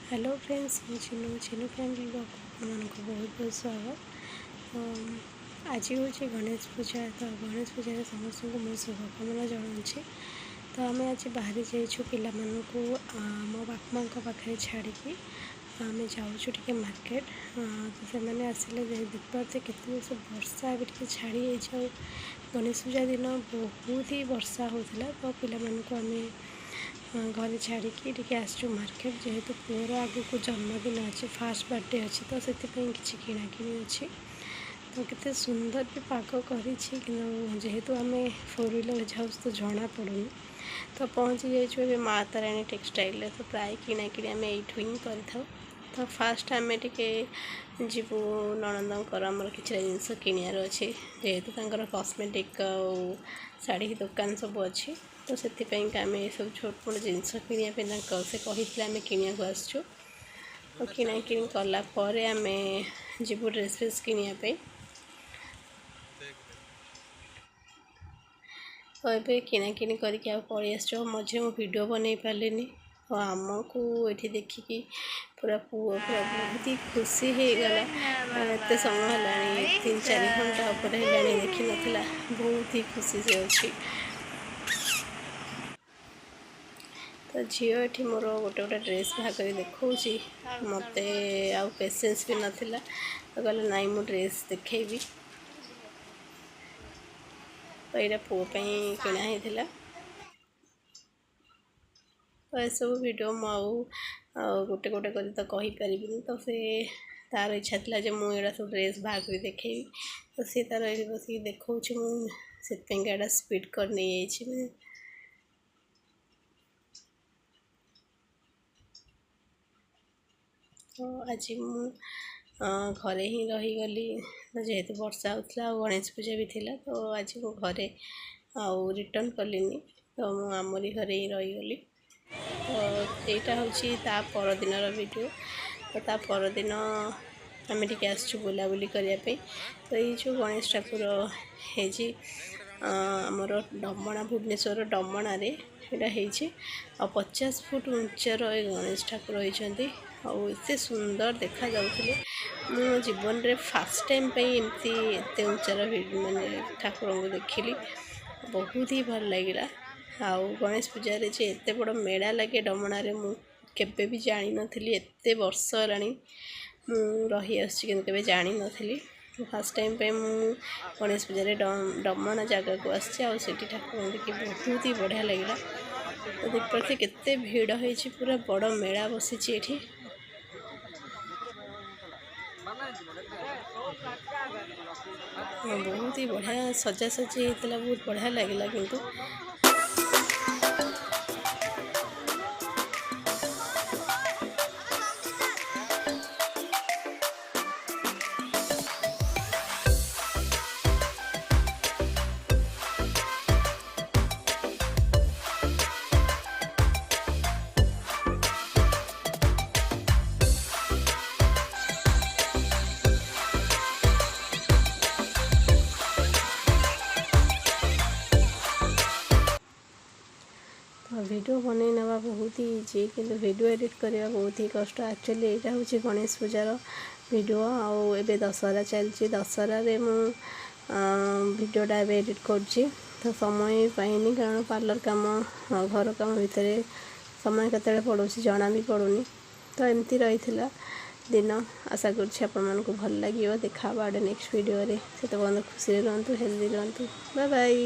Hello friends, मैं Chinnu family को बहुत बहुत स्वागत। आज हूँ गणेश पूजा। तो गणेश पूजा समस्त को मुझे शुभकामना जनाऊँगी। तो आम आज बाहरी जाइछु पिला मानू मो बापा माँ पाखे छाड़ी आम जाऊँ टे मार्केट। तो से आसिले देखते केते वर्षा भी छाड़ी जाऊ। गणेश पूजा दिन बहुत ही वर्षा होता। तो पिला मानू आम घरे छाड़ी आसचु मार्केट, जेहेतु पुअर आगु को जन्मदिन अच्छे, फास्ट बर्थडे अच्छी। तो से किसी किणाकिणी अच्छी। तो केते सुंदर भी पाग करी, जेहेतु आम 4 व्हीलर जाऊँ तो जना पड़ूनी। तो पहुँची जाइए माँ ताराणी टेक्सटाइल। तो प्राय किणाकिणी आम यू ही कर। तो फास्ट आम टे जीवु नणंदर आमर कि जिनस किणार अच्छे, जेहेतु कॉस्मेटिक शाढ़ी दुकान सब अच्छी। तो से आम सब छोट मोट जिनस किणापी से कही आम किणा आसचु। तो किणाकिणी कलापर आम जीवु ड्रेस फ्रेस किणापी। तो ये किणाकिणी करके पलि आस मझे मु वीडियो बन पारे। तो आमको ये देखिकी पूरा पुआ पूरा बहुत ही खुशी हो गला। एत समय है 3-4 घंटा उपर है देखी नाला, बहुत ही खुशी से अच्छी। तो झील ये मोर गोटे गोटे ड्रेस बाहर देखा मत आउ पेसेंस भी नाला। तो कहले नाई मु ड्रेस देखेबी। तो यहाँ पुओं किणा। तो यह सब वीडियो मुझे गोटे गोटे कर तो कहीपर। तो से तार इच्छा था जो मुझे सब ड्रेस बाहर कर देखेबी। तो सी तार बस देखा मुझे स्पीड कर नहीं जाइए। तो आज मु घरे ही रहीगली, जेहेतु वर्षा होता गणेश पूजा भी थिला। तो आज मु घरे आउ रिटर्न कलिनी। तो मु आमरी घरे ही रहीगली। तो यहाँ हूँ परदिन वीडियो। तो ता परदिन आम टे आसचु बुलाबुली करने। तो ये जो गणेश ठाकुर है आमर डमणा, भुवनेश्वर डमणा यहाँ 50 फुट उच्चर गणेश ठाकुर होती। एत सुंदर देखा जाऊे। मो जीवन में फास्ट टाइम एमती एत उच्चार मानने ठाकुर को देखिली, बहुत ही भल लगे। आउ गणेश पूजा रे एत बड़ मेला लगे डमणा रे, मुझे भी जानी नी। एत वर्ष है मु रही आसके जानी नी। फास्ट टाइम मु गणेश पूजा डमणा जगह को आसी ठाकुर देखिए बहुत ही बढ़िया लगे। तो देख पारे केते भीड़ है, पूरा बड़ मेला बसी। बहुत ही बढ़िया सजासजी होता, बहुत बढ़िया लगे। किंतु वीडियो बन ना बहुत ही इजी, किंतु वीडियो एडिट करने बहुत ही कष्ट। एक्चुअली यहाँ हूँ गणेश पूजार वीडियो। आउ ए दशहरा चलती, दशहरा रे मु वीडियोटा एडिट करुँची। तो समय पाइनी, कारण पार्लर काम घर काम भितर समय केते पड़ो जना भी पड़ूनी। तो एमती रही दिन। आशा करूँ भल लगे। देखा नेक्स्ट वीडियो से। तो बहुत खुशी रुहतु, हेल्दी रुहतु। Bye bye.